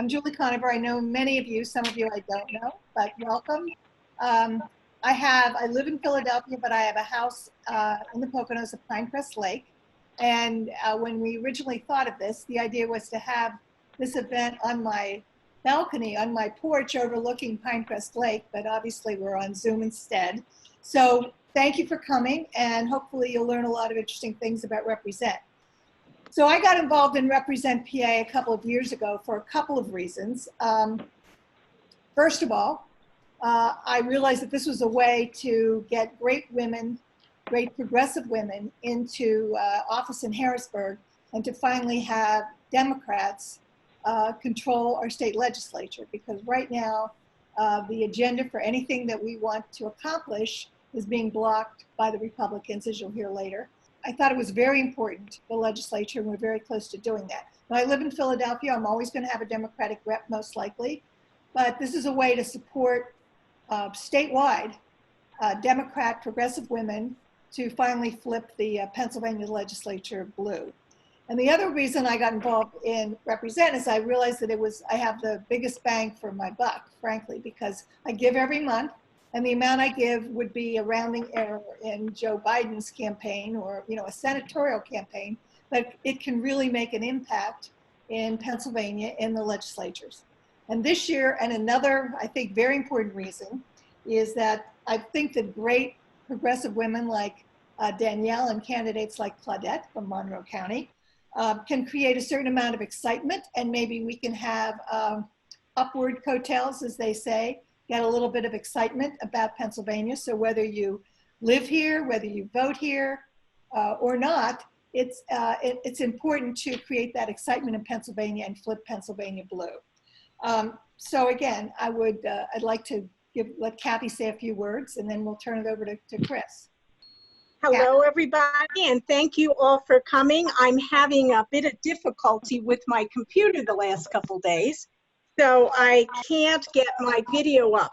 I'm Julie Conover. I know many of you, some of you I don't know, but welcome. I live in Philadelphia, but I have a house in the Poconos of Pinecrest Lake. And when we originally thought of this, the idea was to have this event on my balcony, on my porch overlooking Pinecrest Lake, but obviously we're on Zoom instead. So thank you for coming, and hopefully you'll learn a lot of interesting things about Represent. So I got involved in Represent PA a couple of years ago for a couple of reasons. First of all, I realized that this was a way to get great women, great progressive women into office in Harrisburg, and to finally have Democrats control our state legislature, because right now the agenda for anything that we want to accomplish is being blocked by the Republicans, as you'll hear later. I thought it was very important, the legislature, and we're very close to doing that. Now, I live in Philadelphia. I'm always going to have a Democratic rep, most likely, but this is a way to support statewide Democrat progressive women to finally flip the Pennsylvania legislature blue. And the other reason I got involved in Represent is I realized that I have the biggest bang for my buck, frankly, because I give every month, and the amount I give would be a rounding error in Joe Biden's campaign or, you know, a senatorial campaign, but it can really make an impact in Pennsylvania in the legislatures. And this year, and another, I think, very important reason is that I think that great progressive women like Danielle and candidates like Claudette from Monroe County can create a certain amount of excitement, and maybe we can have upward coattails, as they say, get a little bit of excitement about Pennsylvania. So whether you live here, whether you vote here or not, it's important to create that excitement in Pennsylvania and flip Pennsylvania blue. So again, I'd like to let Kathy say a few words, and then we'll turn it over to Chris. Hello, everybody, and thank you all for coming. I'm having a bit of difficulty with my computer the last couple days, so I can't get my video up.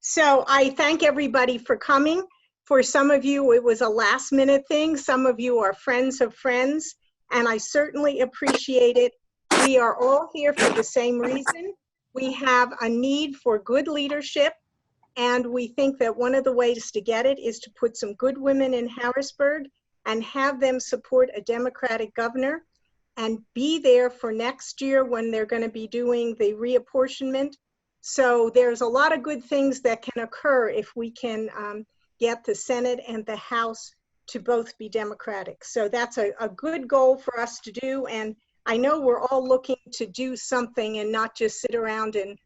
So I thank everybody for coming. For some of you, it was a last-minute thing. Some of you are friends of friends, and I certainly appreciate it. We are all here for the same reason. We have a need for good leadership, and we think that one of the ways to get it is to put some good women in Harrisburg and have them support a Democratic governor and be there for next year when they're going to be doing the reapportionment. So there's a lot of good things that can occur if we can get the Senate and the House to both be Democratic. So that's a good goal for us to do. And I know we're all looking to do something and not just sit around and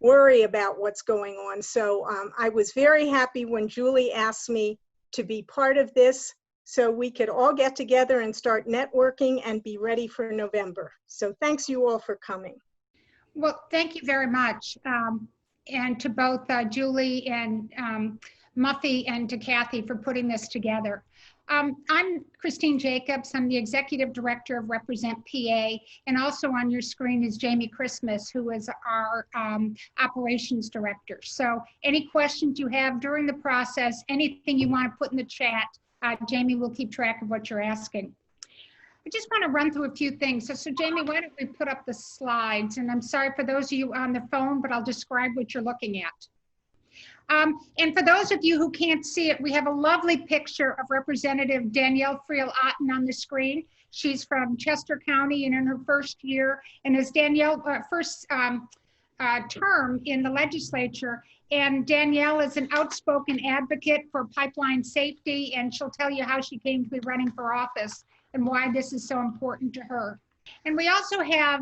worry about what's going on. So I was very happy when Julie asked me to be part of this so we could all get together and start networking and be ready for November. So thanks you all for coming. Well, thank you very much. And to both Julie and Muffy and to Kathy for putting this together. I'm Christine Jacobs. I'm the Executive Director of Represent PA, and also on your screen is Jamie Christmas, who is our Operations Director. So any questions you have during the process, anything you want to put in the chat, Jamie will keep track of what you're asking. I just want to run through a few things. So Jamie, why don't we put up the slides? And I'm sorry for those of you on the phone, but I'll describe what you're looking at. And for those of you who can't see it, we have a lovely picture of Representative Danielle Friel Otten on the screen. She's from Chester County and in her first year, and is Danielle first term in the legislature. And Danielle is an outspoken advocate for pipeline safety, and she'll tell you how she came to be running for office and why this is so important to her. And we also have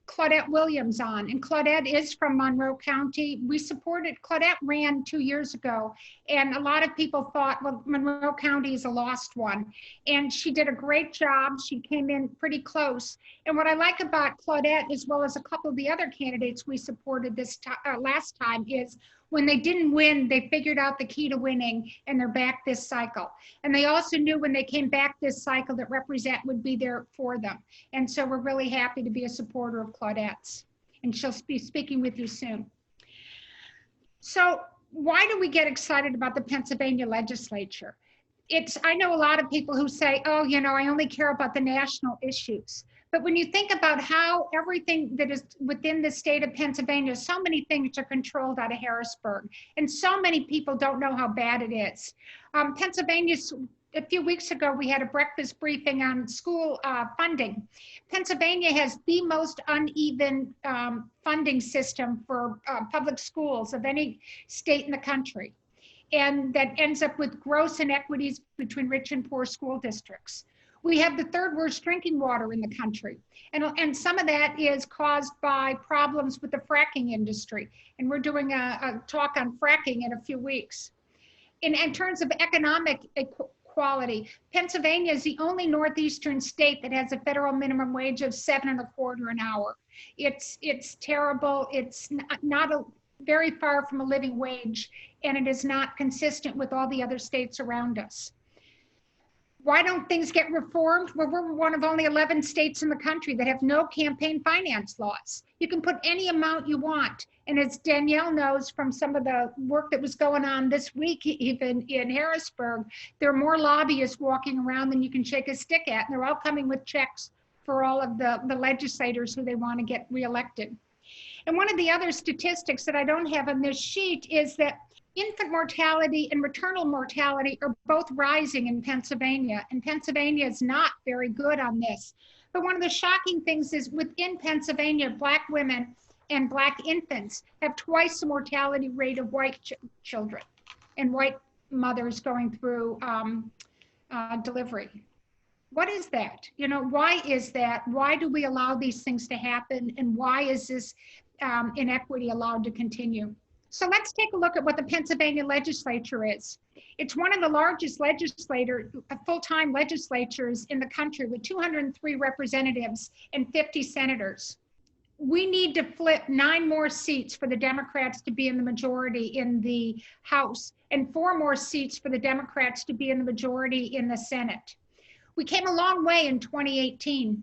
Claudette Williams on, and Claudette is from Monroe County. Claudette ran 2 years ago, and a lot of people thought, well, Monroe County is a lost one. And she did a great job. She came in pretty close. And what I like about Claudette, as well as a couple of the other candidates we supported this last time, is when they didn't win, they figured out the key to winning, and they're back this cycle. And they also knew when they came back this cycle that Represent would be there for them. And so we're really happy to be a supporter of Claudette's, and she'll be speaking with you soon. So why do we get excited about the Pennsylvania legislature? I know a lot of people who say, oh, you know, I only care about the national issues. But when you think about how everything that is within the state of Pennsylvania, so many things are controlled out of Harrisburg, and so many people don't know how bad it is. Pennsylvania's, a few weeks ago, we had a breakfast briefing on school funding. Pennsylvania has the most uneven funding system for public schools of any state in the country. And that ends up with gross inequities between rich and poor school districts. We have the third worst drinking water in the country. And some of that is caused by problems with the fracking industry. And we're doing a talk on fracking in a few weeks. In terms of economic equality, Pennsylvania is the only northeastern state that has a federal minimum wage of $7.25 an hour. It's terrible. It's not very far from a living wage, and it is not consistent with all the other states around us. Why don't things get reformed? Well, we're one of only 11 states in the country that have no campaign finance laws. You can put any amount you want. And as Danielle knows from some of the work that was going on this week, even in Harrisburg, there are more lobbyists walking around than you can shake a stick at. And they're all coming with checks for all of the legislators who they want to get reelected. And one of the other statistics that I don't have on this sheet is that infant mortality and maternal mortality are both rising in Pennsylvania, and Pennsylvania is not very good on this. But one of the shocking things is within Pennsylvania, Black women and Black infants have twice the mortality rate of white children and white mothers going through delivery. What is that? You know, why is that? Why do we allow these things to happen? And why is this inequity allowed to continue? So let's take a look at what the Pennsylvania legislature is. It's one of the largest full-time legislatures in the country with 203 representatives and 50 senators. We need to flip 9 more seats for the Democrats to be in the majority in the House and 4 more seats for the Democrats to be in the majority in the Senate. We came a long way in 2018.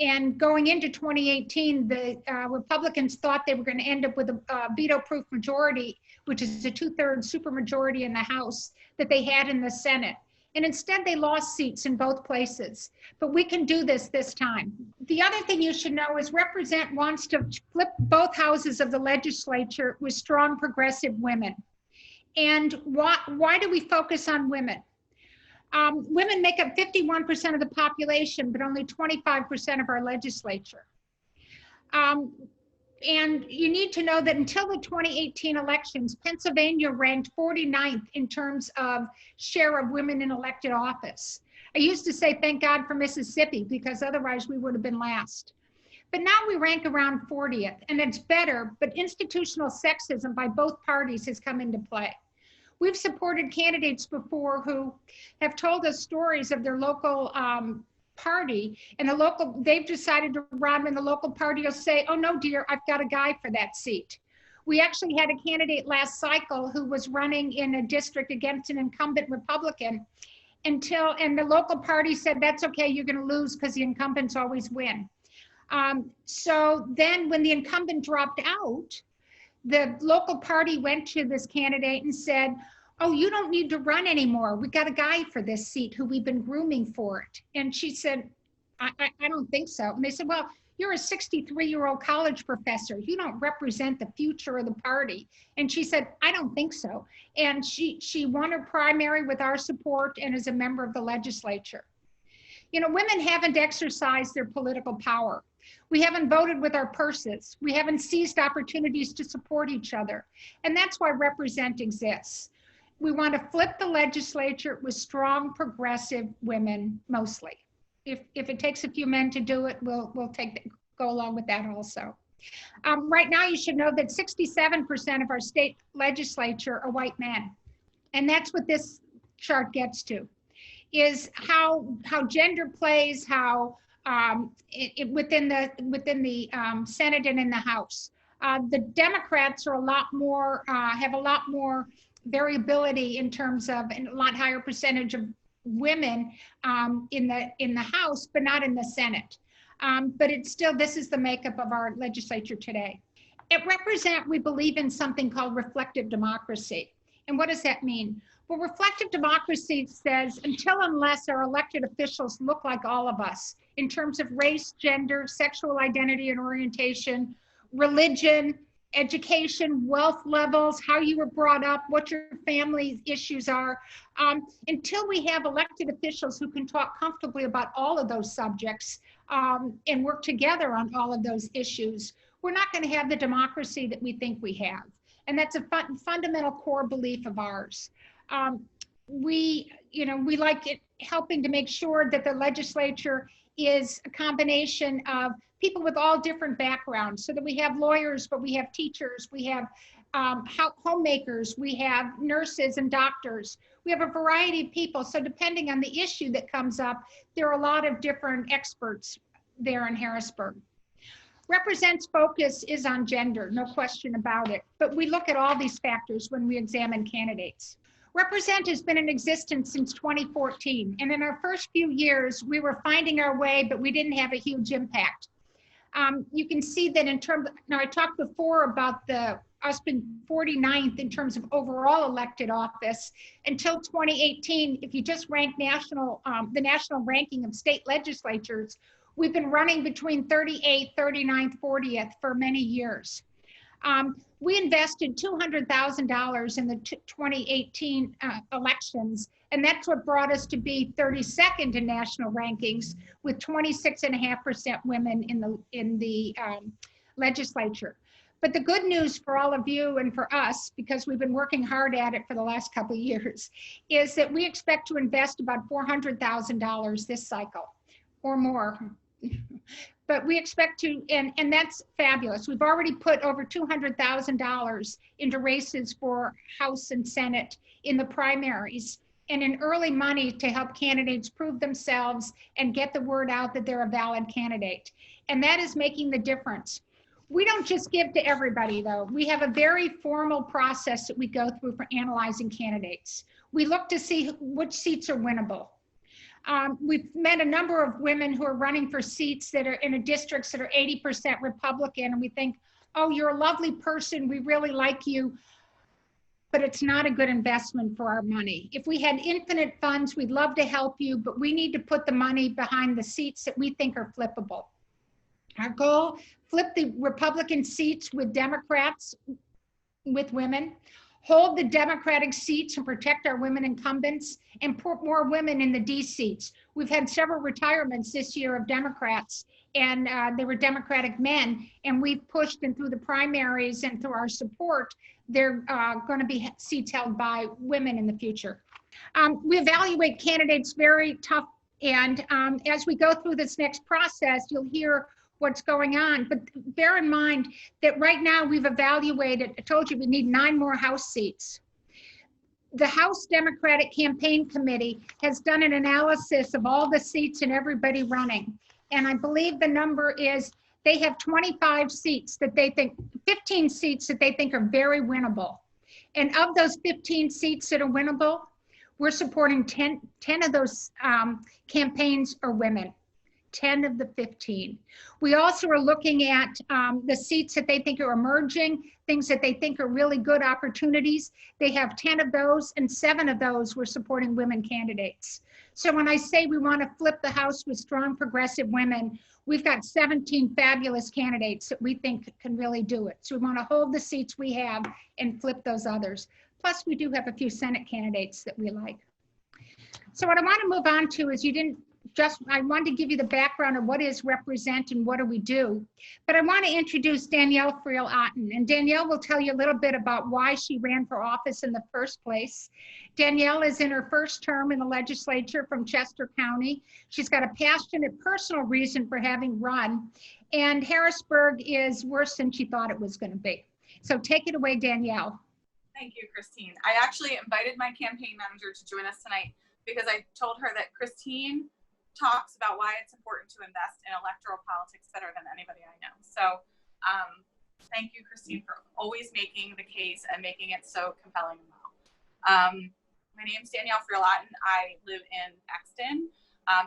And going into 2018, the Republicans thought they were going to end up with a veto-proof majority, which is a 2/3 supermajority in the House that they had in the Senate. And instead, they lost seats in both places. But we can do this time. The other thing you should know is Represent wants to flip both houses of the legislature with strong progressive women. And why do we focus on women? Women make up 51% of the population, but only 25% of our legislature. And you need to know that until the 2018 elections, Pennsylvania ranked 49th in terms of share of women in elected office. I used to say, thank God for Mississippi, because otherwise we would have been last. But now we rank around 40th, and it's better, but institutional sexism by both parties has come into play. We've supported candidates before who have told us stories of their local party, and they've decided to run, and the local party will say, oh no, dear, I've got a guy for that seat. We actually had a candidate last cycle who was running in a district against an incumbent Republican and the local party said, that's okay, you're gonna lose because the incumbents always win. So then when the incumbent dropped out, the local party went to this candidate and said, oh, you don't need to run anymore. We got a guy for this seat who we've been grooming for it. And she said, I don't think so. And they said, well, you're a 63-year-old college professor. You don't represent the future of the party. And she said, I don't think so. And she won her primary with our support and is a member of the legislature. You know, women haven't exercised their political power. We haven't voted with our purses. We haven't seized opportunities to support each other. And that's why Represent exists. We want to flip the legislature with strong, progressive women, mostly. If it takes a few men to do it, we'll go along with that also. Right now, you should know that 67% of our state legislature are white men. And that's what this chart gets to, is how gender plays, how within the Senate and in the House. The Democrats are have a lot more variability in terms of a lot higher percentage of women in the House, but not in the Senate. But it's still, this is the makeup of our legislature today. At Represent, we believe in something called reflective democracy. And what does that mean? Well, reflective democracy says until unless our elected officials look like all of us, in terms of race, gender, sexual identity and orientation, religion, education, wealth levels, how you were brought up, what your family issues are. Until we have elected officials who can talk comfortably about all of those subjects and work together on all of those issues, we're not going to have the democracy that we think we have. And that's a fundamental core belief of ours. We like it, helping to make sure that the legislature is a combination of people with all different backgrounds, so that we have lawyers, but we have teachers, we have homemakers, we have nurses and doctors. We have a variety of people. So depending on the issue that comes up, there are a lot of different experts there in Harrisburg. Represent's focus is on gender, no question about it, but we look at all these factors when we examine candidates. Represent has been in existence since 2014, and in our first few years, we were finding our way, but we didn't have a huge impact. You can see that in terms, now I talked before about us being 49th in terms of overall elected office. Until 2018, if you just rank the national ranking of state legislatures, we've been running between 38th, 39th, 40th for many years. We invested $200,000 in the 2018 elections, and that's what brought us to be 32nd in national rankings with 26.5% women in the legislature. But the good news for all of you and for us, because we've been working hard at it for the last couple of years, is that we expect to invest about $400,000 this cycle or more. But we expect to, and that's fabulous. We've already put over $200,000 into races for House and Senate in the primaries, and in early money to help candidates prove themselves and get the word out that they're a valid candidate. And that is making the difference. We don't just give to everybody, though. We have a very formal process that we go through for analyzing candidates. We look to see which seats are winnable. We've met a number of women who are running for seats that are in districts that are 80% Republican, and we think, oh, you're a lovely person, we really like you, but it's not a good investment for our money. If we had infinite funds, we'd love to help you, but we need to put the money behind the seats that we think are flippable. Our goal, flip the Republican seats with Democrats, with women, hold the Democratic seats and protect our women incumbents, and put more women in the D seats. We've had several retirements this year of Democrats, and they were Democratic men, and we've pushed, and through the primaries and through our support, they're going to be seats held by women in the future. We evaluate candidates very tough, and as we go through this next process, you'll hear what's going on, but bear in mind that right now we've evaluated, I told you we need 9 more House seats. The House Democratic Campaign Committee has done an analysis of all the seats and everybody running, and I believe the number is they have 25 seats that they think, 15 seats that they think are very winnable. And of those 15 seats that are winnable, we're supporting 10 of those campaigns are women. 10 of the 15. We also are looking at the seats that they think are emerging, things that they think are really good opportunities. They have 10 of those, and 7 of those we're supporting women candidates. So when I say we want to flip the House with strong progressive women, we've got 17 fabulous candidates that we think can really do it. So we want to hold the seats we have and flip those others. Plus, we do have a few Senate candidates that we like. So what I want to move on to is I wanted to give you the background of what is Represent and what do we do. But I want to introduce Danielle Friel Otten, and Danielle will tell you a little bit about why she ran for office in the first place. Danielle is in her first term in the legislature from Chester County. She's got a passionate personal reason for having run, and Harrisburg is worse than she thought it was going to be. So take it away, Danielle. Thank you, Christine. I actually invited my campaign manager to join us tonight because I told her that Christine talks about why it's important to invest in electoral politics better than anybody I know. So thank you, Christine, for always making the case and making it so compelling and well. My name is Danielle Friel Otten. I live in Exton,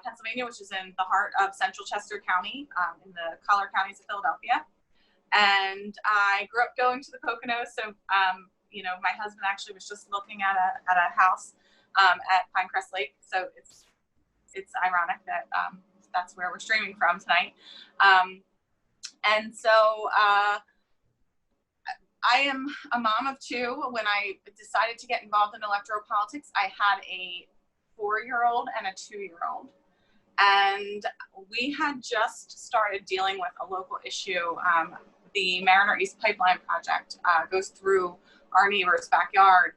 Pennsylvania, which is in the heart of central Chester County, in the collar counties of Philadelphia. And I grew up going to the Poconos. So, you know, my husband actually was just looking at a house at Pinecrest Lake. So it's ironic that that's where we're streaming from tonight. And so I am a mom of two. When I decided to get involved in electoral politics, I had a 4-year-old and a 2-year-old. And we had just started dealing with a local issue. The Mariner East Pipeline project goes through our neighbor's backyard.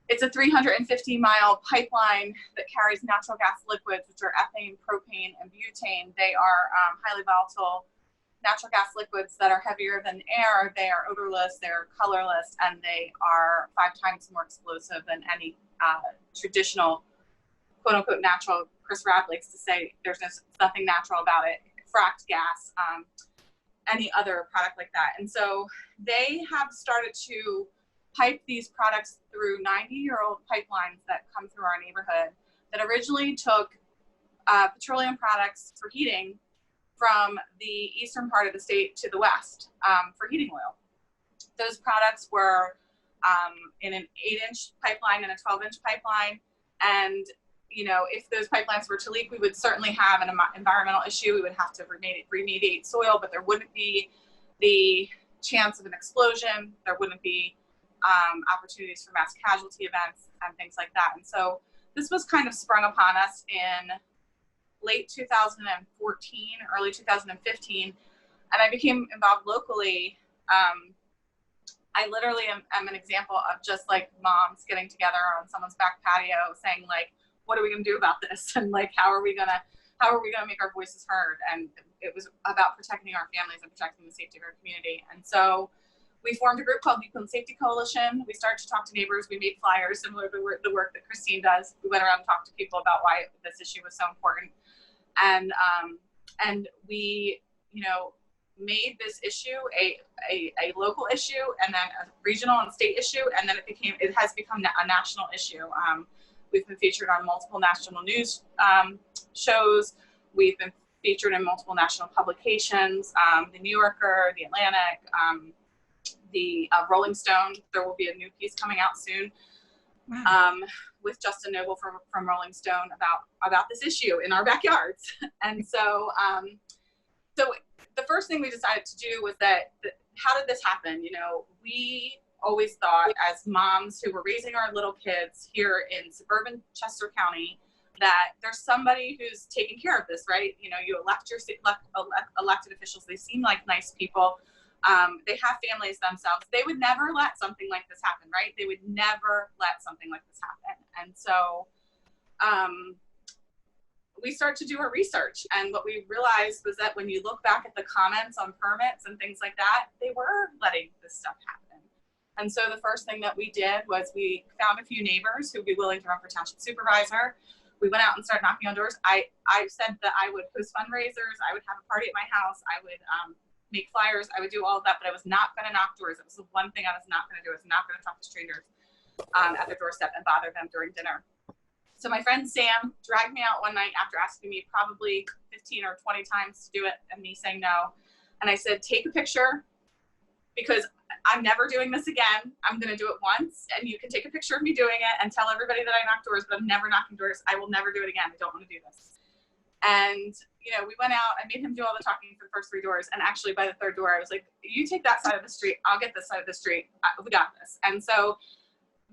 It's a 350-mile pipeline that carries natural gas liquids, which are ethane, propane, and butane. They are highly volatile natural gas liquids that are heavier than air. They are odorless, they're colorless, and they are 5 times more explosive than any traditional, quote unquote, natural. Chris Rabb likes to say there's nothing natural about it. Fracked gas, any other product like that. And so they have started to pipe these products through 90-year-old pipelines that come through our neighborhood that originally took petroleum products for heating from the eastern part of the state to the west for heating oil. Those products were in an 8-inch pipeline and a 12-inch pipeline. And, you know, if those pipelines were to leak, we would certainly have an environmental issue. We would have to remediate soil, but there wouldn't be the chance of an explosion. There wouldn't be opportunities for mass casualty events and things like that. And so this was kind of sprung upon us in late 2014, early 2015, and I became involved locally. I literally am an example of just like moms getting together on someone's back patio saying like, what are we gonna do about this? And like, how are we gonna make our voices heard? And it was about protecting our families and protecting the safety of our community. And so we formed a group called the Oakland Safety Coalition. We started to talk to neighbors. We made flyers similar to the work that Christine does. We went around and talked to people about why this issue was so important. And we, you know, made this issue a local issue, and then a regional and state issue, and then it has become a national issue. We've been featured on multiple national news shows. We've been featured in multiple national publications, the New Yorker, the Atlantic, the Rolling Stone. There will be a new piece coming out soon. Wow. With Justin Noble from Rolling Stone about this issue in our backyards. And so, so the first thing we decided to do was how did this happen? You know, we always thought as moms who were raising our little kids here in suburban Chester County that there's somebody who's taking care of this, right? You know, you elect your elected officials. They seem like nice people. They have families themselves. They would never let something like this happen, right? They would never let something like this happen. And so we started to do our research. And what we realized was that when you look back at the comments on permits and things like that, they were letting this stuff happen. And so the first thing that we did was we found a few neighbors who would be willing to run for township supervisor. We went out and started knocking on doors. I said that I would host fundraisers. I would have a party at my house. I would make flyers. I would do all of that, but I was not going to knock doors. It was the one thing I was not going to do. I was not going to talk to strangers at their doorstep and bother them during dinner. So my friend Sam dragged me out one night after asking me probably 15 or 20 times to do it and me saying no. And I said, take a picture because I'm never doing this again. I'm going to do it once and you can take a picture of me doing it and tell everybody that I knocked doors, but I'm never knocking doors. I will never do it again. I don't want to do this. And, you know, we went out, I made him do all the talking for the first 3 doors. And actually by the 3rd door, I was like, you take that side of the street. I'll get this side of the street. We got this. And so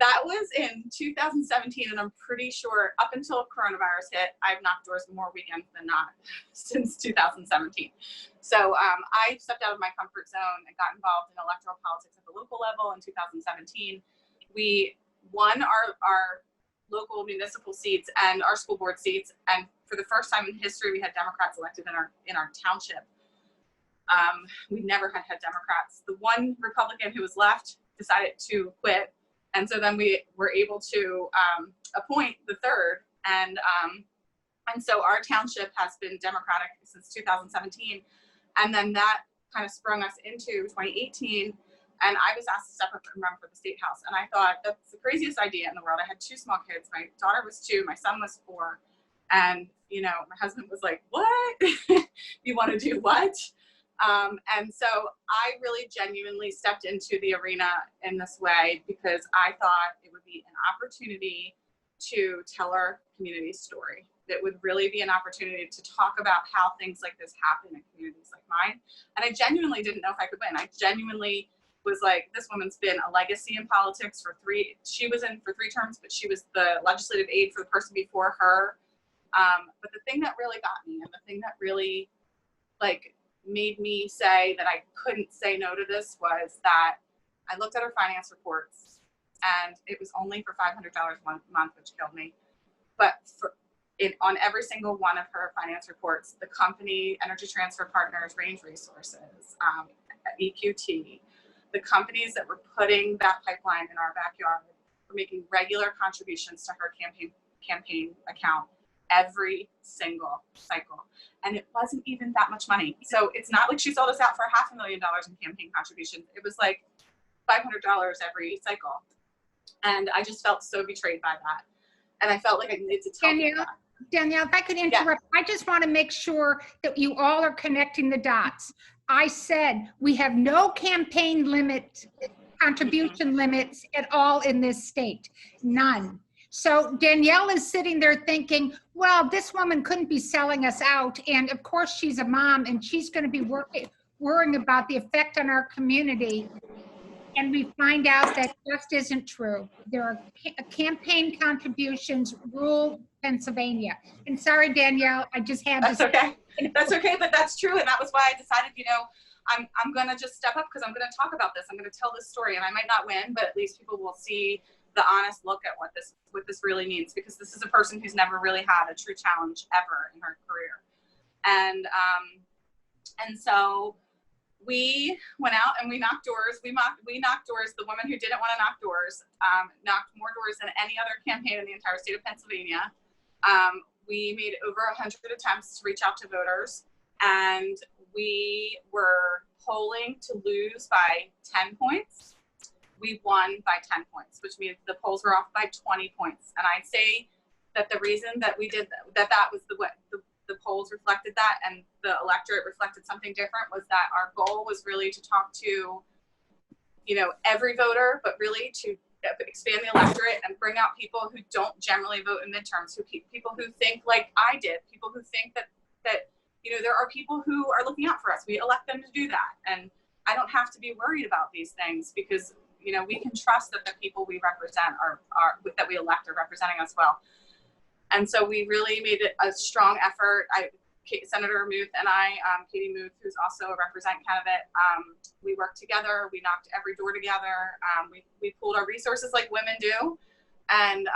that was in 2017. And I'm pretty sure up until coronavirus hit, I've knocked doors more weekends than not since 2017. So I stepped out of my comfort zone and got involved in electoral politics at the local level in 2017. We won our local municipal seats and our school board seats, and for the first time in history, we had Democrats elected in our township. We never had Democrats. The one Republican who was left decided to quit, and so then we were able to appoint the 3rd, and so our township has been Democratic since 2017, and then that kind of sprung us into 2018. And I was asked to step up and run for the state house. And I thought, that's the craziest idea in the world. I had 2 small kids. My daughter was 2, my son was 4. And, you know, my husband was like, what? You want to do what? And so I really genuinely stepped into the arena in this way because I thought it would be an opportunity to tell our community's story. that would really be an opportunity to talk about how things like this happen in communities like mine. And I genuinely didn't know if I could win. I genuinely was like, this woman's been a legacy in politics for she was in for 3 terms, but she was the legislative aide for the person before her. But the thing that really got me, and the thing that really like made me say that I couldn't say no to this, was that I looked at her finance reports, and it was only for $500 one month, which killed me. But on every single one of her finance reports, the company, Energy Transfer Partners, Range Resources, EQT, the companies that were putting that pipeline in our backyard were making regular contributions to her campaign account every single cycle. And it wasn't even that much money. So it's not like she sold us out for $500,000 in campaign contributions. It was like $500 every cycle. And I just felt so betrayed by that. And I felt like I needed to tell you that. Danielle, if I could interrupt, yeah. I just want to make sure that you all are connecting the dots. I said we have no campaign limit, contribution limits at all in this state, none. So Danielle is sitting there thinking, well, this woman couldn't be selling us out. And of course she's a mom and she's going to be worrying about the effect on our community. And we find out that just isn't true. There are campaign contributions rule Pennsylvania. And sorry, Danielle, I just had to. That's okay. That's okay, but that's true. And that was why I decided, you know, I'm going to just step up because I'm going to talk about this. I'm going to tell this story, and I might not win, but at least people will see the honest look at what this really means, because this is a person who's never really had a true challenge ever in her career. And so we went out and we knocked doors. We knocked doors. The woman who didn't want to knock doors knocked more doors than any other campaign in the entire state of Pennsylvania. We made over 100 attempts to reach out to voters, and we were polling to lose by 10 points. We won by 10 points, which means the polls were off by 20 points. And I'd say that the reason that we did that was the polls reflected that, and the electorate reflected something different, was that our goal was really to talk to, you know, every voter, but really to expand the electorate and bring out people who don't generally vote in midterms, people who think like I did, people who think that you know, there are people who are looking out for us. We elect them to do that. And I don't have to be worried about these things because, you know, we can trust that the people we represent that we elect are representing us well. And so we really made it a strong effort. Senator Muth and I, Katie Muth, who's also a represent candidate, we worked together. We knocked every door together. We pooled our resources like women do. And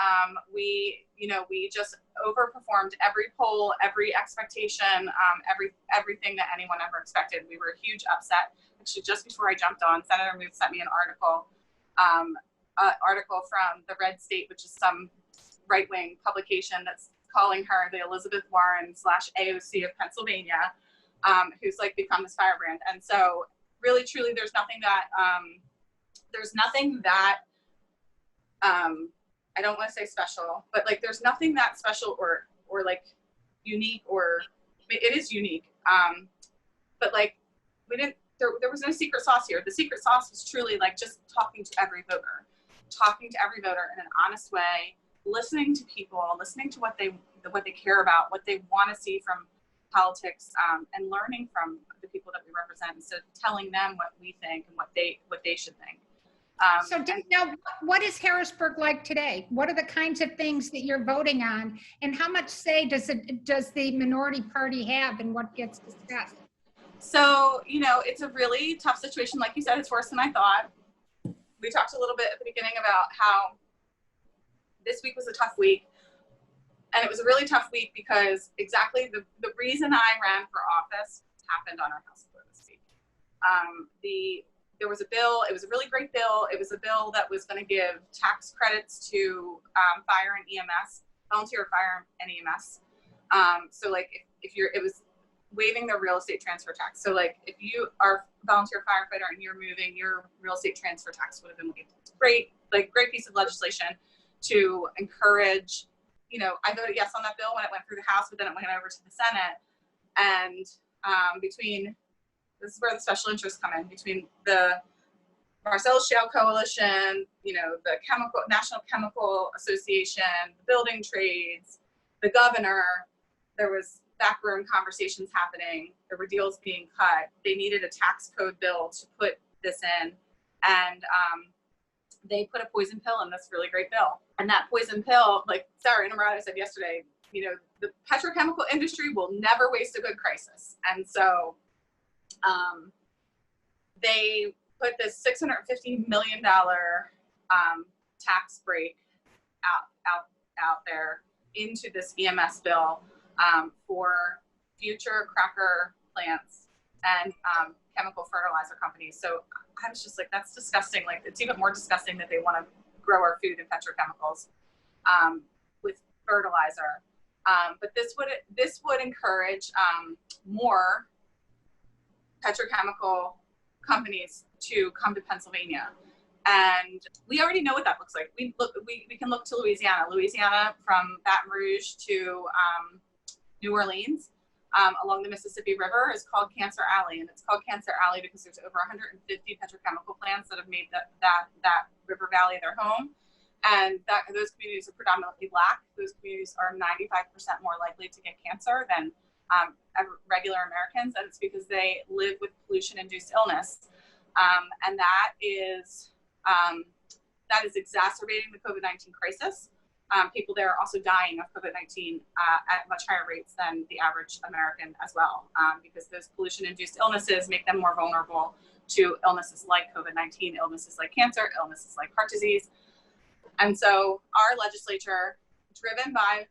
we just overperformed every poll, every expectation, everything that anyone ever expected. We were a huge upset. Actually, just before I jumped on, Senator Muth sent me an article from the Red State, which is some right-wing publication that's calling her the Elizabeth Warren / AOC of Pennsylvania, who's like become this firebrand. And so really, truly, there's nothing that I don't want to say special, but like there's nothing that special or like unique, or it is unique. But like there was no secret sauce here. The secret sauce was truly like just talking to every voter in an honest way, listening to people, listening to what they care about, what they want to see from politics, and learning from the people that we represent instead of telling them what we think and what they should think. So Danielle, what is Harrisburg like today? What are the kinds of things that you're voting on, and how much say does the minority party have in what gets discussed? So, you know, it's a really tough situation. Like you said, it's worse than I thought. We talked a little bit at the beginning about how this week was a tough week. And it was a really tough week because exactly the reason I ran for office happened on our House floor this week. There was a bill. It was a really great bill. It was a bill that was going to give tax credits to fire and EMS, volunteer fire and EMS. So like it was waiving the real estate transfer tax. So like if you are a volunteer firefighter and you're moving, your real estate transfer tax would have been waived. It's great piece of legislation to encourage. You know, I voted yes on that bill when it went through the House, but then it went over to the Senate. And this is where the special interests come in, between the Marcellus Shale Coalition, you know, the National Chemical Association, the building trades, the governor, there was backroom conversations happening. There were deals being cut. They needed a tax code bill to put this in. And they put a poison pill in this really great bill. And that poison pill, like Sarah Inamorata said yesterday, you know, the petrochemical industry will never waste a good crisis. And so they put this $650 million tax break out there into this EMS bill for future cracker plants and chemical fertilizer companies. So I was just like, that's disgusting. Like, it's even more disgusting that they want to grow our food in petrochemicals with fertilizer. But this would encourage more petrochemical companies to come to Pennsylvania. And we already know what that looks like. We can look to Louisiana. Louisiana, from Baton Rouge to New Orleans, along the Mississippi River, is called Cancer Alley. And it's called Cancer Alley because there's over 150 petrochemical plants that have made that river valley their home. And those communities are predominantly Black. Those communities are 95% more likely to get cancer than regular Americans. And it's because they live with pollution-induced illness. And that is exacerbating the COVID-19 crisis. People there are also dying of COVID-19 at much higher rates than the average American as well, because those pollution-induced illnesses make them more vulnerable to illnesses like COVID-19, illnesses like cancer, illnesses like heart disease. And so our legislature, driven by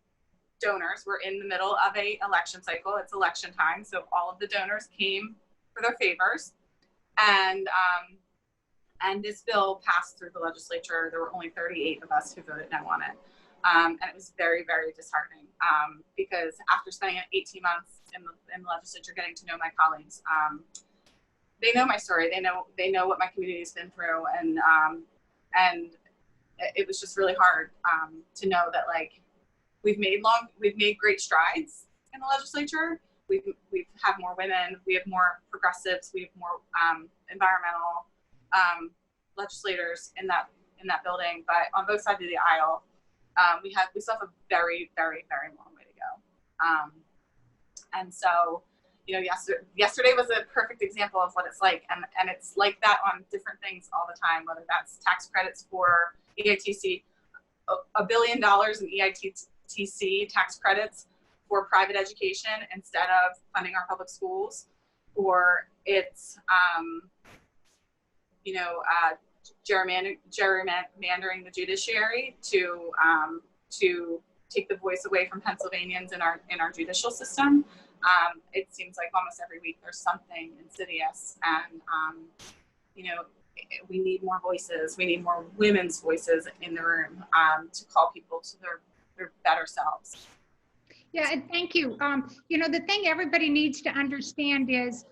donors, we're in the middle of an election cycle. It's election time, so all of the donors came for their favors. And this bill passed through the legislature. There were only 38 of us who voted no on it. And it was very, very disheartening because after spending 18 months in the legislature getting to know my colleagues, they know my story. They know what my community has been through, and it was just really hard to know that, like, we've made great strides in the legislature. We've had more women, we have more progressives, we have more environmental legislators in that building, but on both sides of the aisle, we still have a very, very, very long way to go. And so, you know, yesterday was a perfect example of what it's like, and it's like that on different things all the time, whether that's tax credits for EITC, $1 billion in EITC tax credits for private education instead of funding our public schools, or it's gerrymandering the judiciary to take the voice away from Pennsylvanians in our judicial system. It seems like almost every week there's something insidious, and we need more voices. We need more women's voices in the room to call people to their better selves. Yeah, and thank you. The thing everybody needs to understand is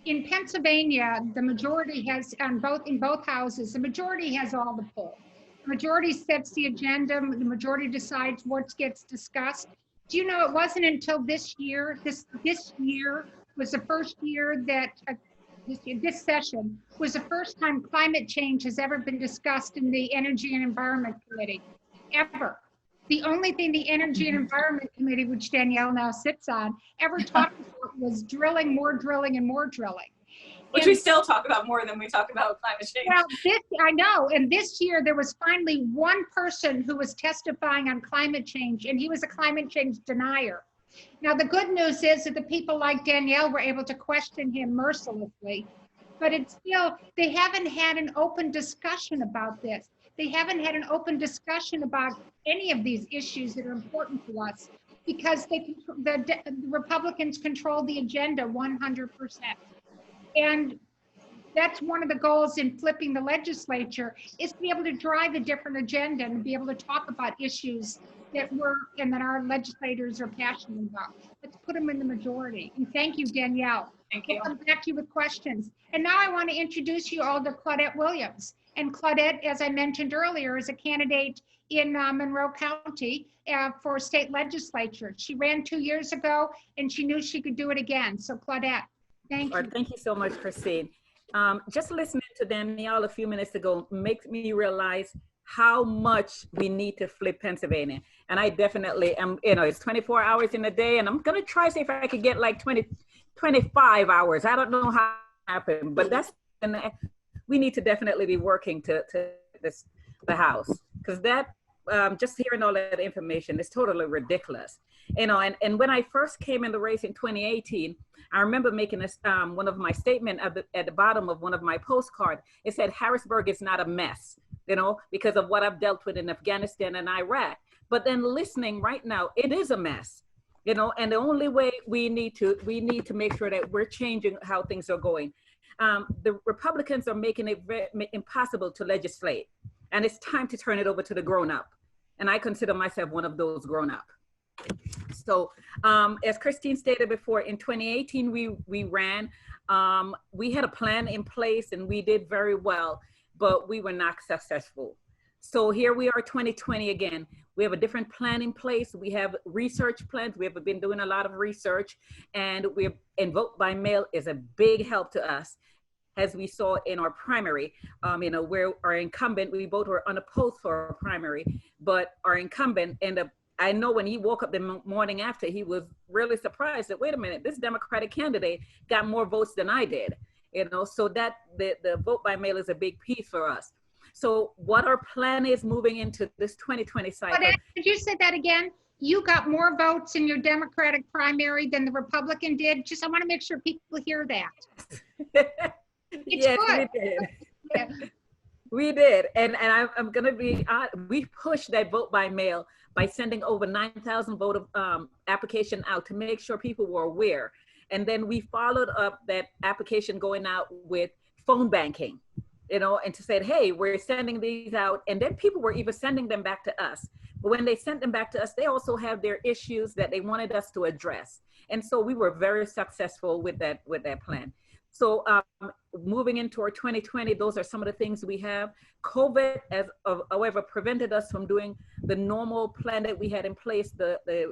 in Pennsylvania, the majority has, in both houses, the majority has all the pull. The majority sets the agenda, the majority decides what gets discussed. Do you know, it wasn't until this year, this year was the first year that, this session was the first time climate change has ever been discussed in the Energy and Environment Committee, ever. The only thing the Energy and Environment Committee, which Danielle now sits on, ever talked about was drilling, more drilling, and more drilling. Which we still talk about more than we talk about climate change. Well, I know, and this year there was finally one person who was testifying on climate change, and he was a climate change denier. Now, the good news is that the people like Danielle were able to question him mercilessly, but it's still, they haven't had an open discussion about this. They haven't had an open discussion about any of these issues that are important to us because the Republicans control the agenda 100%. And that's one of the goals in flipping the legislature, is to be able to drive a different agenda and be able to talk about issues that that our legislators are passionate about. Let's put them in the majority. And thank you, Danielle. Thank you. We'll come back to you with questions. And now I want to introduce you all to Claudette Williams. And Claudette, as I mentioned earlier, is a candidate in Monroe County for state legislature. She ran 2 years ago, and she knew she could do it again. So Claudette, thank you. Thank you so much, Christine. Just listening to Danielle a few minutes ago makes me realize how much we need to flip Pennsylvania. And I definitely am, you know, it's 24 hours in a day, and I'm going to try to see if I could get like 25 hours. I don't know how it happened, but that's, and we need to definitely be working to the House, because that, just hearing all that information is totally ridiculous. You know, and when I first came in the race in 2018, I remember making this, one of my statement at the bottom of one of my postcards. It said, Harrisburg is not a mess, you know, because of what I've dealt with in Afghanistan and Iraq. But then listening right now, it is a mess, you know, and the only way we need to make sure that we're changing how things are going. The Republicans are making it very impossible to legislate, and it's time to turn it over to the grown-up. And I consider myself one of those grown-up. So as Christine stated before, in 2018, we ran. We had a plan in place and we did very well, but we were not successful. So here we are 2020 again. We have a different plan in place. We have research plans. We have been doing a lot of research, and vote by mail is a big help to us. As we saw in our primary, you know, where our incumbent, we both were unopposed for our primary, but our incumbent ended up, I know when he woke up the morning after, he was really surprised that, wait a minute, this Democratic candidate got more votes than I did, you know, so that the vote by mail is a big piece for us. So what our plan is moving into this 2020 cycle. But did you say that again? You got more votes in your Democratic primary than the Republican did? Just, I want to make sure people hear that. It's yes, good. we did. Yeah. We did, and I'm going to be, we pushed that vote by mail by sending over 9,000 vote application out to make sure people were aware. And then we followed up that application going out with phone banking, you know, and to say, hey, we're sending these out. And then people were even sending them back to us. But when they sent them back to us, they also have their issues that they wanted us to address. And so we were very successful with that plan. So moving into our 2020, those are some of the things we have. COVID, however, prevented us from doing the normal plan that we had in place, the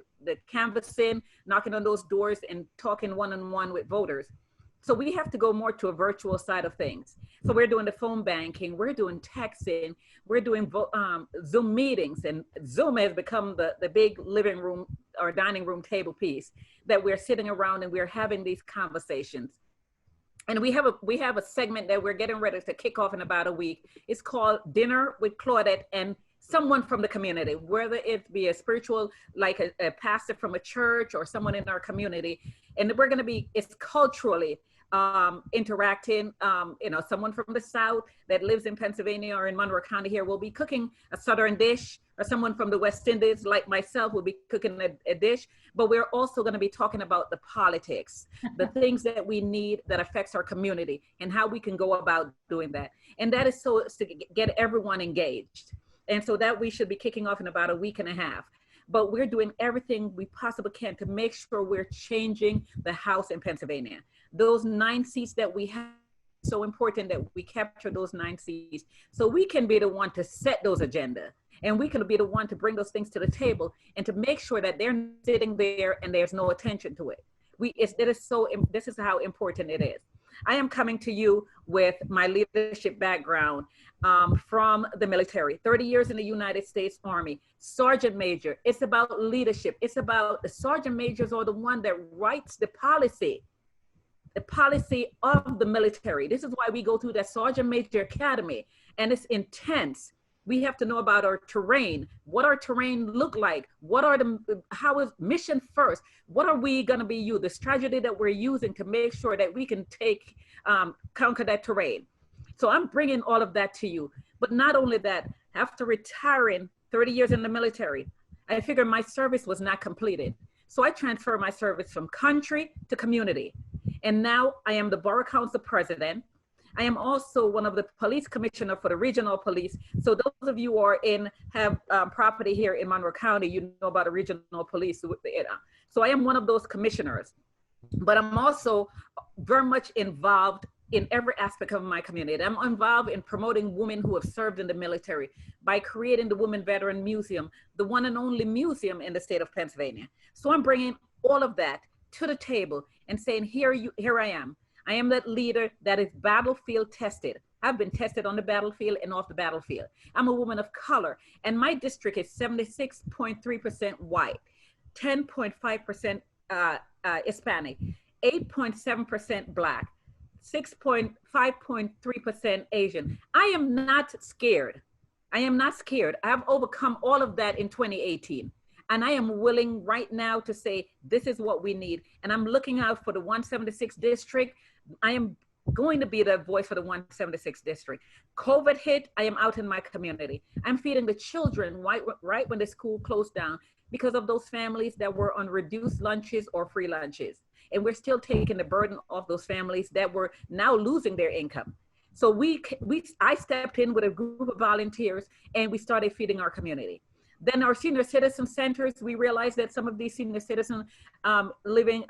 canvassing, knocking on those doors and talking one-on-one with voters. So we have to go more to a virtual side of things. So we're doing the phone banking, we're doing texting, we're doing Zoom meetings, and Zoom has become the big living room or dining room table piece that we're sitting around and we're having these conversations. And we have a segment that we're getting ready to kick off in about a week. It's called Dinner with Claudette and someone from the community, whether it be a spiritual, like a pastor from a church or someone in our community. And we're going to be, it's culturally interacting, you know, someone from the South that lives in Pennsylvania or in Monroe County here will be cooking a Southern dish, or someone from the West Indies like myself will be cooking a dish. But we're also going to be talking about the politics, the things that we need that affects our community and how we can go about doing that. And that is so to get everyone engaged. And so that we should be kicking off in about a week and a half. But we're doing everything we possibly can to make sure we're changing the House in Pennsylvania. Those 9 seats that we have, so important that we capture those 9 seats so we can be the one to set those agenda. And we can be the one to bring those things to the table and to make sure that they're sitting there and there's no attention to it. This is how important it is. I am coming to you with my leadership background from the military, 30 years in the United States Army, Sergeant Major. It's about leadership. It's about the Sergeant Majors are the one that writes the policy of the military. This is why we go through that Sergeant Major Academy, and it's intense. We have to know about our terrain, what our terrain look like, how is mission first, what are we gonna be using, the strategy that we're using to make sure that we can conquer that terrain. So I'm bringing all of that to you. But not only that, after retiring 30 years in the military, I figured my service was not completed. So I transferred my service from country to community. And now I am the Borough Council President. I am also one of the police commissioner for the regional police. So those of you who have property here in Monroe County, you know about the regional police. So I am one of those commissioners, but I'm also very much involved in every aspect of my community. I'm involved in promoting women who have served in the military by creating the Women Veteran Museum, the one and only museum in the state of Pennsylvania. So I'm bringing all of that to the table and saying, here I am. I am that leader that is battlefield tested. I've been tested on the battlefield and off the battlefield. I'm a woman of color, and my district is 76.3% white, 10.5% Hispanic, 8.7% Black, 5.3% Asian. I am not scared. I am not scared. I have overcome all of that in 2018. And I am willing right now to say, this is what we need. And I'm looking out for the 176 district. I am going to be the voice for the 176 district. COVID hit, I am out in my community. I'm feeding the children right when the school closed down because of those families that were on reduced lunches or free lunches. And we're still taking the burden off those families that were now losing their income. So I stepped in with a group of volunteers and we started feeding our community. Then our senior citizen centers, we realized that some of these senior citizen living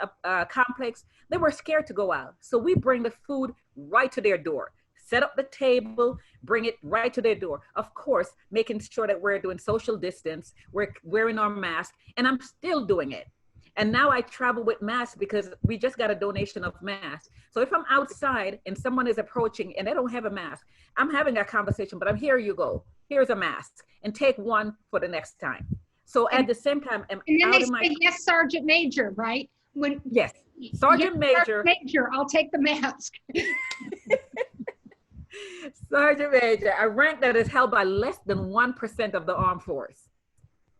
complex, they were scared to go out. So we bring the food right to their door, set up the table, bring it right to their door. Of course, making sure that we're doing social distance, we're wearing our mask, and I'm still doing it. And now I travel with masks because we just got a donation of masks. So if I'm outside and someone is approaching and they don't have a mask, I'm having a conversation, but I'm here you go. Here's a mask and take one for the next time. So at the same time, I'm and then out they of say, my, yes, Sergeant Major, right? yes, Sergeant yes, Major. Sergeant Major, I'll take the mask. Sergeant Major, a rank that is held by less than 1% of the armed force.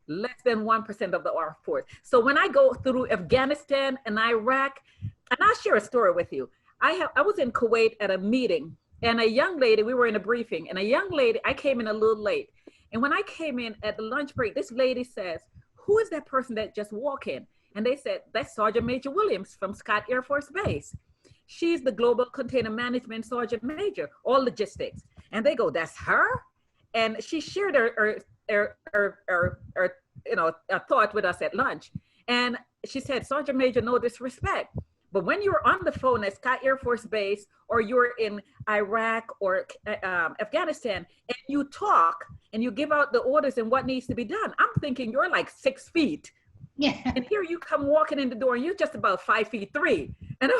Less than 1% of the armed force. So when I go through Afghanistan and Iraq, and I'll share a story with you. I was in Kuwait at a meeting, and a young lady, we were in a briefing, and a young lady, I came in a little late. And when I came in at the lunch break, this lady says, who is that person that just walked in? And they said, that's Sergeant Major Williams from Scott Air Force Base. She's the Global Container Management Sergeant Major, all logistics. And they go, that's her? And she shared her a thought with us at lunch. And she said, Sergeant Major, no disrespect, but when you're on the phone at Scott Air Force Base, or you're in Iraq or Afghanistan, and you talk and you give out the orders and what needs to be done, I'm thinking you're like 6 feet. Yeah. And here you come walking in the door and you're just about 5'3". And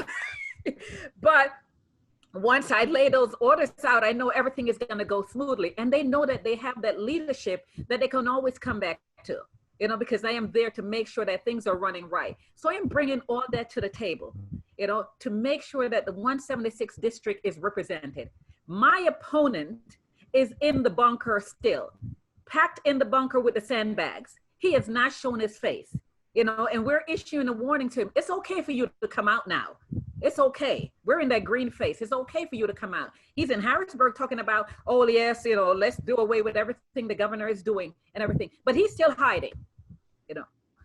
but once I lay those orders out, I know everything is going to go smoothly. And they know that they have that leadership that they can always come back to, because I am there to make sure that things are running right. So I am bringing all that to the table, to make sure that the 176 district is represented. My opponent is in the bunker still, packed in the bunker with the sandbags. He has not shown his face, and we're issuing a warning to him. It's okay for you to come out now. It's okay. We're in that green face. It's okay for you to come out. He's in Harrisburg talking about, oh yes, let's do away with everything the governor is doing and everything, but he's still hiding,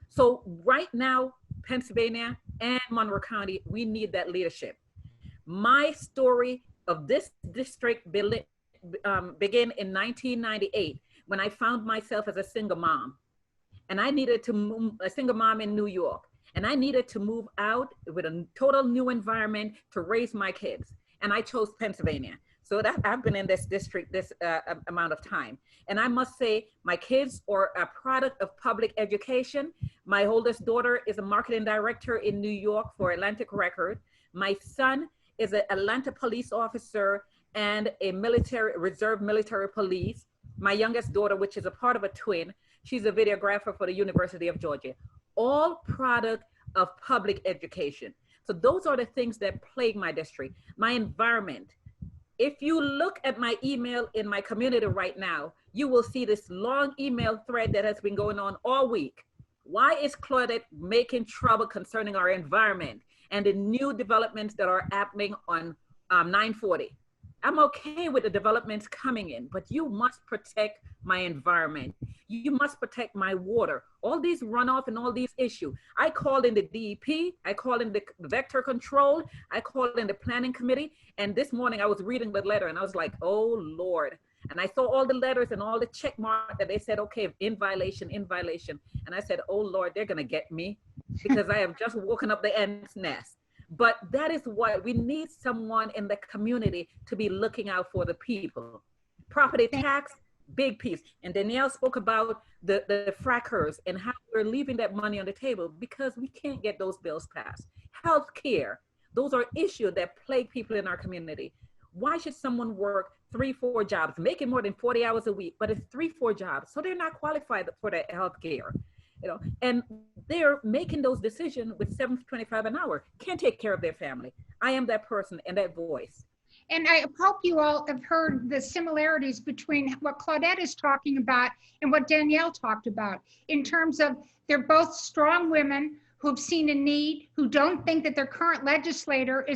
So right now, Pennsylvania and Monroe County, we need that leadership. My story of this district began in 1998 when I found myself as a single mom. And I needed to move, a single mom in New York. And I needed to move out with a total new environment to raise my kids. And I chose Pennsylvania. So that I've been in this district this amount of time. And I must say, my kids are a product of public education. My oldest daughter is a marketing director in New York for Atlantic Record. My son is an Atlanta police officer and a reserve military police. My youngest daughter, which is a part of a twin, she's a videographer for the University of Georgia. All product of public education. So those are the things that plague my district. My environment. If you look at my email in my community right now, you will see this long email thread that has been going on all week. Why is Claudette making trouble concerning our environment and the new developments that are happening on 940? I'm okay with the developments coming in, but you must protect my environment. You must protect my water. All these runoff and all these issues. I called in the DEP, I called in the vector control, I called in the planning committee. And this morning I was reading the letter and I was like, oh Lord. And I saw all the letters and all the check mark that they said, okay, in violation, in violation. And I said, oh Lord, they're gonna get me because I have just woken up the ant's nest. But that is why we need someone in the community to be looking out for the people. Property tax, big piece. And Danielle spoke about the frackers and how we're leaving that money on the table because we can't get those bills passed. Healthcare, those are issues that plague people in our community. Why should someone work 3-4 jobs, making more than 40 hours a week, but it's 3-4 jobs, so they're not qualified for that health care, you know, and they're making those decisions with $7.25 an hour, can't take care of their family. I am that person and that voice. And I hope you all have heard the similarities between what Claudette is talking about and what Danielle talked about, in terms of they're both strong women who've seen a need, who don't think that their current legislator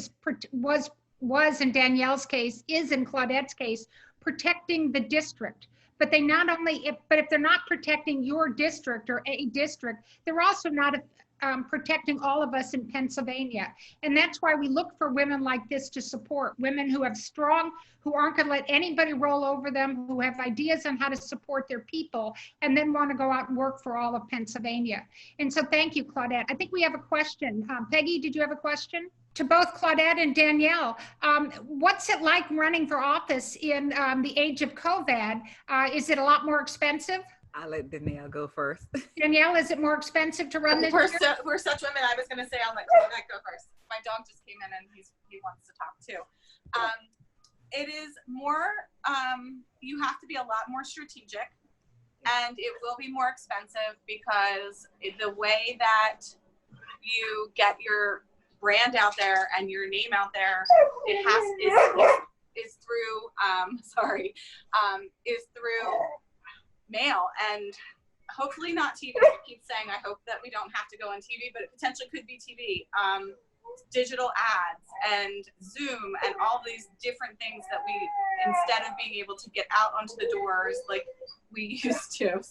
was in Danielle's case, is in Claudette's case, protecting the district. But they not only, but if they're not protecting your district or a district, they're also not protecting all of us in Pennsylvania. And that's why we look for women like this to support, women who have strong, who aren't gonna let anybody roll over them, who have ideas on how to support their people, and then wanna go out and work for all of Pennsylvania. And so thank you, Claudette. I think we have a question. Peggy, did you have a question? To both Claudette and Danielle, what's it like running for office in the age of COVID? Is it a lot more expensive? I'll let Danielle go first. Danielle, is it more expensive to run this year? We're such women. I was going to say I'll let Claudette go first. My dog just came in and he wants to talk too. It is more, you have to be a lot more strategic, and it will be more expensive because the way that you get your brand out there and your name out there, is through, is through mail, and hopefully not TV. I keep saying I hope that we don't have to go on TV, but it potentially could be TV, digital ads and Zoom and all these different things that we, instead of being able to get out onto the doors like we used to,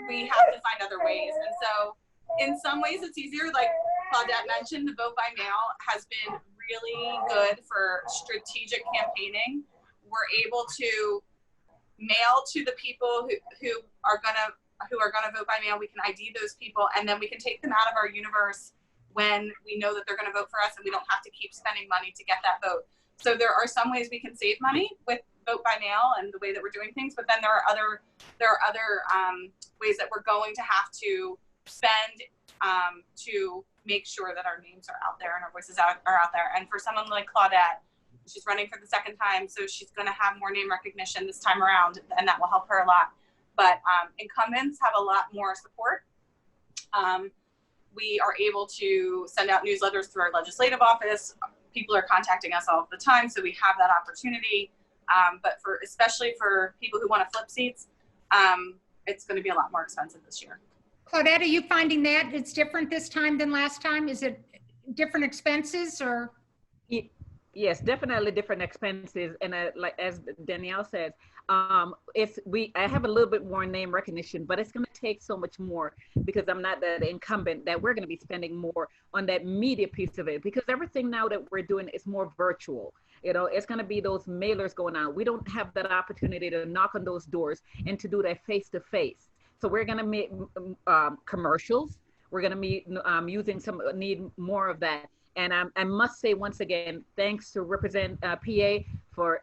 we have to find other ways. And so in some ways it's easier, like Claudette mentioned, the vote by mail has been really good for strategic campaigning. We're able to mail to the people who are gonna vote by mail. We can ID those people, and then we can take them out of our universe when we know that they're gonna vote for us, and we don't have to keep spending money to get that vote. So there are some ways we can save money with vote by mail and the way that we're doing things, but then there are other ways that we're going to have to spend to make sure that our names are out there and our voices are out there. And for someone like Claudette, she's running for the second time, so she's going to have more name recognition this time around, and that will help her a lot. But incumbents have a lot more support. We are able to send out newsletters through our legislative office. People are contacting us all the time, so we have that opportunity. But especially for people who want to flip seats, it's going to be a lot more expensive this year. Claudette, are you finding that it's different this time than last time? Is it different expenses or? Yes, definitely different expenses. And like as Danielle said, I have a little bit more name recognition, but it's going to take so much more because I'm not the incumbent, that we're going to be spending more on that media piece of it, because everything now that we're doing is more virtual. You know, it's going to be those mailers going out. We don't have that opportunity to knock on those doors and to do that face to face. So we're going to make commercials. We're going to be need more of that. And I must say once again, thanks to Represent PA for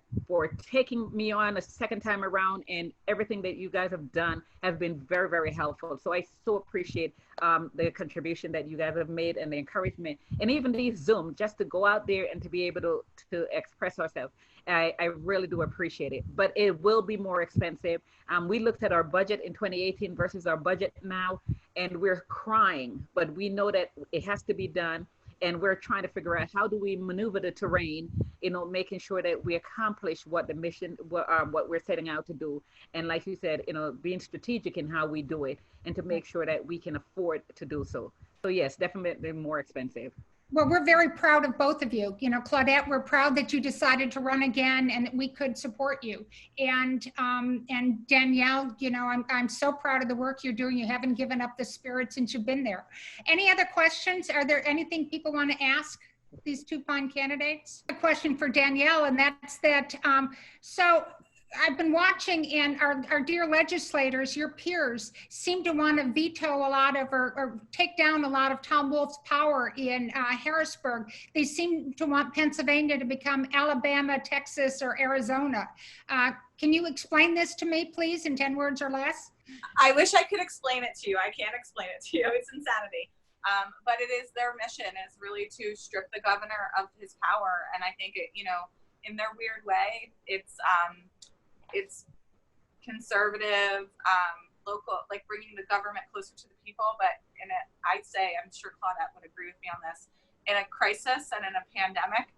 taking me on a second time around, and everything that you guys have done has been very, very helpful. So I so appreciate the contribution that you guys have made and the encouragement, and even these Zoom, just to go out there and to be able to express ourselves. I really do appreciate it, but it will be more expensive. We looked at our budget in 2018 versus our budget now, and we're crying, but we know that it has to be done. And we're trying to figure out how do we maneuver the terrain, making sure that we accomplish what the mission, what we're setting out to do. And like you said, being strategic in how we do it, and to make sure that we can afford to do so. So yes, definitely more expensive. Well, we're very proud of both of you. Claudette, we're proud that you decided to run again and that we could support you. And Danielle, I'm so proud of the work you're doing. You haven't given up the spirit since you've been there. Any other questions? Are there anything people want to ask these two fine candidates? A question for Danielle, and that's that, so I've been watching, and our dear legislators, your peers, seem to want to veto a lot of, or take down a lot of Tom Wolf's power in Harrisburg. They seem to want Pennsylvania to become Alabama, Texas, or Arizona. Can you explain this to me, please, in 10 words or less? I wish I could explain it to you. I can't explain it to you. It's insanity. But it is their mission, is really to strip the governor of his power. And I think in their weird way. It's conservative, local, like bringing the government closer to the people. But I'd say, I'm sure Claudette would agree with me on this, in a crisis and in a pandemic,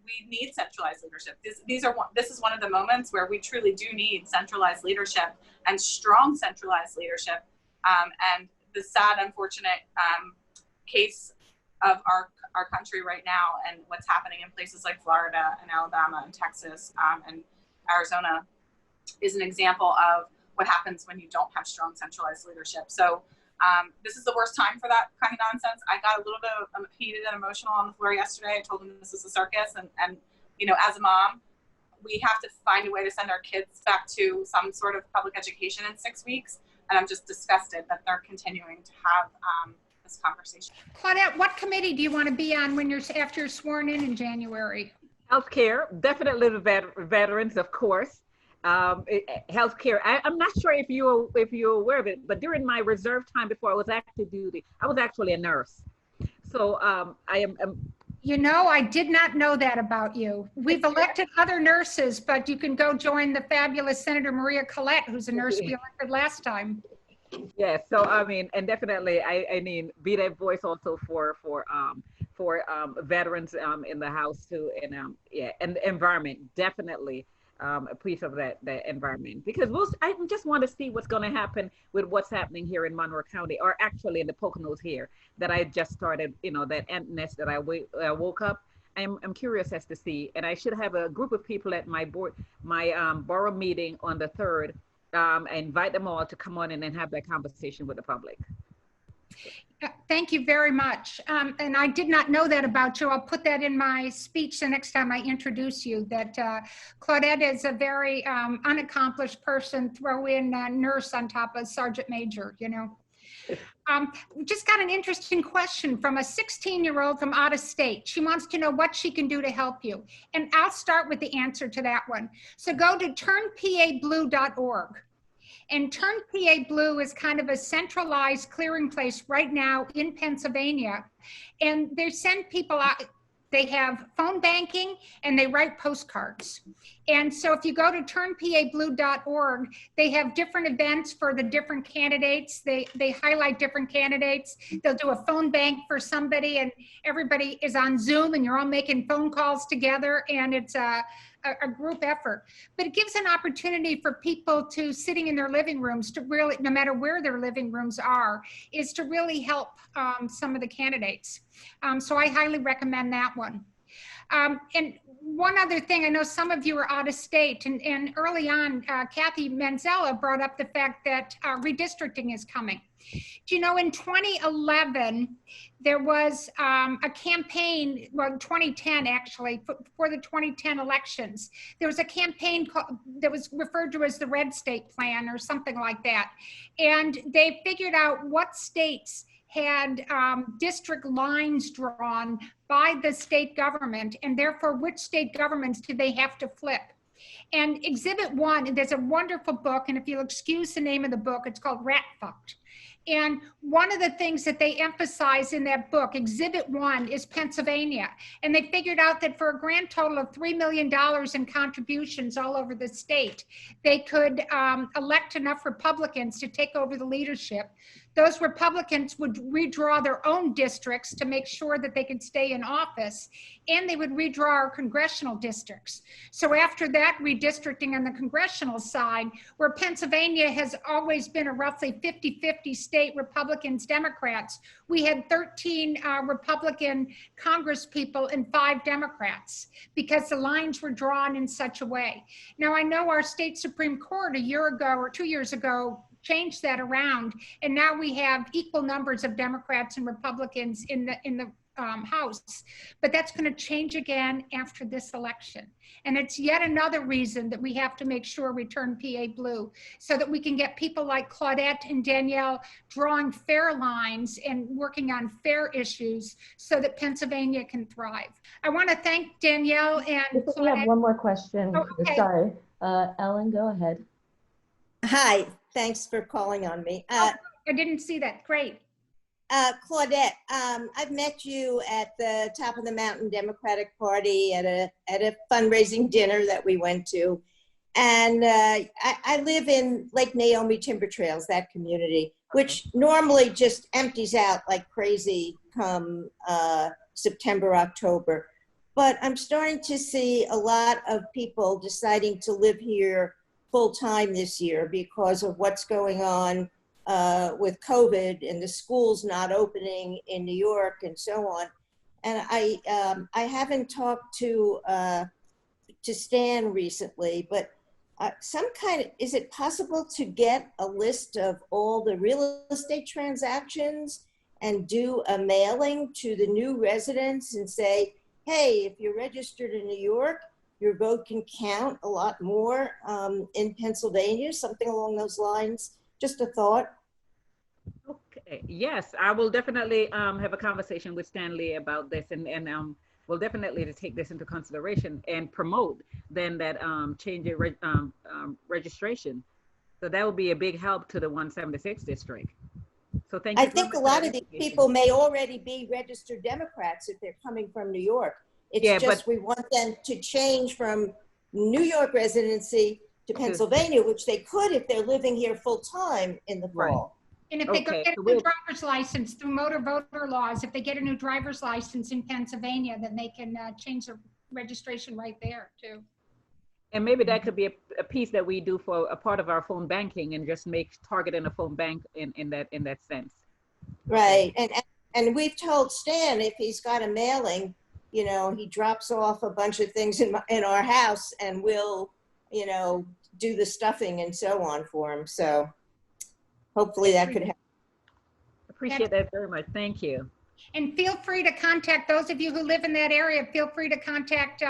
we need centralized leadership. This is one of the moments where we truly do need centralized leadership and strong centralized leadership. And the sad, unfortunate case of our country right now and what's happening in places like Florida and Alabama and Texas and Arizona is an example of what happens when you don't have strong centralized leadership. So this is the worst time for that kind of nonsense. I got a little bit heated and emotional on the floor yesterday. I told them this is a circus, and you know, as a mom, we have to find a way to send our kids back to some sort of public education in 6 weeks. And I'm just disgusted that they're continuing to have this conversation. Claudette, what committee do you want to be on when after you're sworn in January? Healthcare, definitely the veterans, of course. Healthcare. I'm not sure if you're aware of it, but during my reserve time before I was active duty, I was actually a nurse. So I am. You know, I did not know that about you. We've elected other nurses, but you can go join the fabulous Senator Maria Collette, who's a nurse we elected last time. Yeah. So I mean, and definitely, I mean, be that voice also for veterans in the House too, and yeah, and the environment, definitely. A piece of that environment, because I just want to see what's going to happen with what's happening here in Monroe County, or actually in the Poconos here that I just started, you know, that ant nest that I woke up. I'm curious as to see, and I should have a group of people at my borough meeting on the 3rd. I invite them all to come on in and have that conversation with the public. Thank you very much. And I did not know that about you. I'll put that in my speech the next time I introduce you, that Claudette is a very unaccomplished person. Throw in nurse on top of sergeant major, you know. We just got an interesting question from a 16-year-old from out of state. She wants to know what she can do to help you. And I'll start with the answer to that one. So go to turnpablue.org. And Turn PA Blue is kind of a centralized clearing place right now in Pennsylvania. And they send people out, they have phone banking and they write postcards. And so if you go to turnpablue.org, they have different events for the different candidates. They highlight different candidates. They'll do a phone bank for somebody and everybody is on Zoom and you're all making phone calls together, and it's a group effort. But it gives an opportunity for people to sitting in their living rooms to really, no matter where their living rooms are, is to really help some of the candidates. So I highly recommend that one. And one other thing, I know some of you are out of state, and early on, Kathy Manzella brought up the fact that redistricting is coming. Do you know, in 2011, there was a campaign, well, 2010 actually, for the 2010 elections. There was a campaign that was referred to as the Red State Plan or something like that. And they figured out what states had district lines drawn by the state government, and therefore which state governments did they have to flip. And Exhibit 1, and there's a wonderful book, and if you'll excuse the name of the book, it's called Rat Fucked. And one of the things that they emphasize in that book, Exhibit 1, is Pennsylvania. And they figured out that for a grand total of $3 million in contributions all over the state, they could elect enough Republicans to take over the leadership. Those Republicans would redraw their own districts to make sure that they could stay in office, and they would redraw our congressional districts. So after that redistricting on the congressional side, where Pennsylvania has always been a roughly 50-50 state, Republicans, Democrats, we had 13 Republican Congress people and 5 Democrats because the lines were drawn in such a way. Now, I know our state Supreme Court a year ago or 2 years ago changed that around, and now we have equal numbers of Democrats and Republicans in the House. But that's going to change again after this election. And it's yet another reason that we have to make sure we turn PA blue, so that we can get people like Claudette and Danielle drawing fair lines and working on fair issues so that Pennsylvania can thrive. I want to thank Danielle and We have one more question. Oh, okay. Sorry. Ellen, go ahead. Hi, thanks for calling on me. I didn't see that. Great. Claudette, I've met you at the Top of the Mountain Democratic Party at a fundraising dinner that we went to. And I live in Lake Naomi Timber Trails, that community, which normally just empties out like crazy come September, October. But I'm starting to see a lot of people deciding to live here full time this year because of what's going on with COVID and the schools not opening in New York and so on. And I haven't talked to Stan recently, but is it possible to get a list of all the real estate transactions and do a mailing to the new residents and say, hey, if you're registered in New York, your vote can count a lot more in Pennsylvania, something along those lines? Just a thought. Okay, yes, I will definitely have a conversation with Stanley about this, and we'll definitely to take this into consideration and promote then that change in registration. So that will be a big help to the 176 district. So thank you. I think a lot of these people may already be registered Democrats if they're coming from New York. It's just we want them to change from New York residency to Pennsylvania, which they could if they're living here full time in the fall. Right. And if they go get a new driver's license through motor voter laws, if they get a new driver's license in Pennsylvania, then they can change their registration right there too. And maybe that could be a piece that we do for a part of our phone banking and just make targeting a phone bank in that sense. Right, and we've told Stan if he's got a mailing, you know, he drops off a bunch of things in our house and we'll, you know, do the stuffing and so on for him. So hopefully that could help. Appreciate that very much. Thank you. And feel free to contact those of you who live in that area. Feel free to contact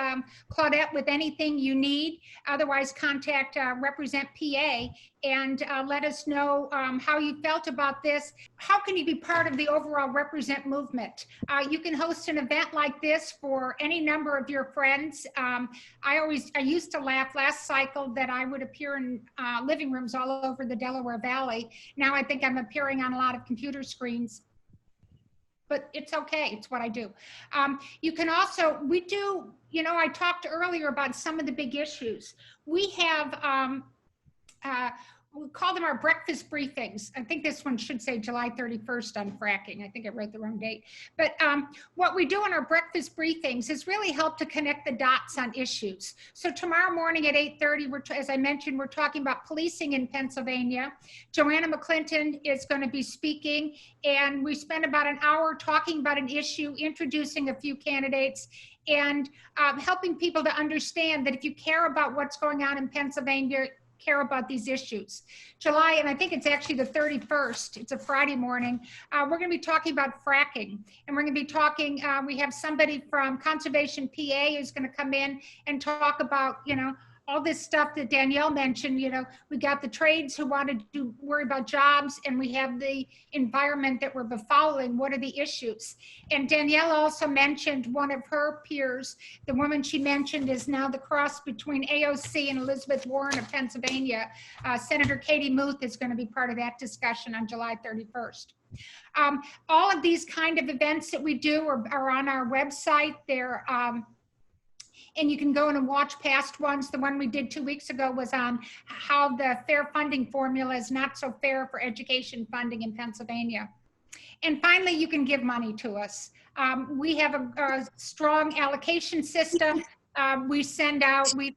Claudette with anything you need. Otherwise, contact Represent PA and let us know how you felt about this. How can you be part of the overall Represent movement? You can host an event like this for any number of your friends. I used to laugh last cycle that I would appear in living rooms all over the Delaware Valley. Now I think I'm appearing on a lot of computer screens. But it's okay, it's what I do. You can also, we do, you know, I talked earlier about some of the big issues. We have, we call them our breakfast briefings. I think this one should say July 31st on fracking. I think I wrote the wrong date. But what we do in our breakfast briefings is really help to connect the dots on issues. So tomorrow morning at 8:30, as I mentioned, we're talking about policing in Pennsylvania. Joanna McClinton is going to be speaking, and we spend about an hour talking about an issue, introducing a few candidates, and helping people to understand that if you care about what's going on in Pennsylvania, care about these issues. July, and I think it's actually the 31st, it's a Friday morning, we're going to be talking about fracking. And we're going to be talking, we have somebody from Conservation PA who's going to come in and talk about, you know, all this stuff that Danielle mentioned. You know, we got the trades who want to worry about jobs, and we have the environment that we're befouling. What are the issues? And Danielle also mentioned one of her peers. The woman she mentioned is now the cross between AOC and Elizabeth Warren of Pennsylvania. Senator Katie Muth is going to be part of that discussion on July 31st. All of these kind of events that we do are on our website. They're and you can go in and watch past ones. The one we did 2 weeks ago was on how the fair funding formula is not so fair for education funding in Pennsylvania. And finally, you can give money to us. We have a strong allocation system. We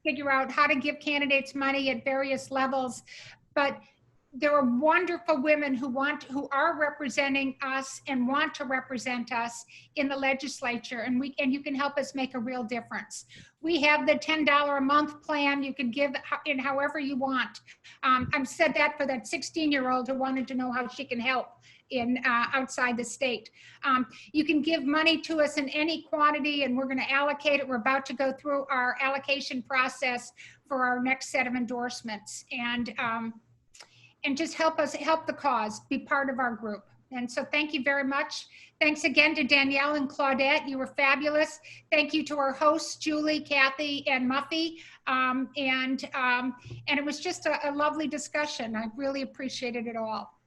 figure out how to give candidates money at various levels, but there are wonderful women who are representing us and want to represent us in the legislature, and you can help us make a real difference. We have the $10 a month plan. You can give in however you want. I've said that for that 16-year-old who wanted to know how she can help in outside the state. You can give money to us in any quantity, and we're going to allocate it. We're about to go through our allocation process for our next set of endorsements, and just help the cause, be part of our group. And so thank you very much. Thanks again to Danielle and Claudette. You were fabulous. Thank you to our hosts, Julie, Kathy, and Muffy. And it was just a lovely discussion. I really appreciated it all.